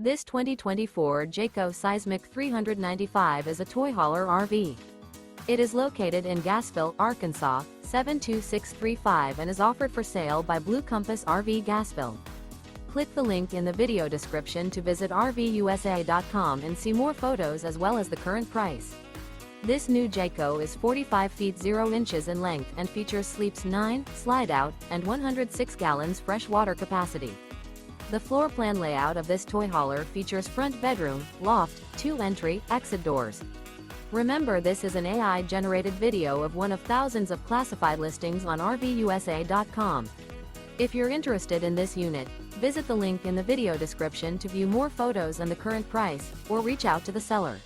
This 2024 Jayco Seismic 395 is a toy hauler RV. It is located in Gassville, Arkansas, 72635 and is offered for sale by Blue Compass RV Gassville. Click the link in the video description to visit RVUSA.com and see more photos as well as the current price. This new Jayco is 45 feet 0 inches in length and features sleeps 9, Slideout, and 106 gallons fresh water capacity. The floor plan layout of this toy hauler features front bedroom, loft, 2 entry, exit doors. Remember, this is an AI-generated video of one of thousands of classified listings on RVUSA.com. If you're interested in this unit, visit the link in the video description to view more photos and the current price, or reach out to the seller.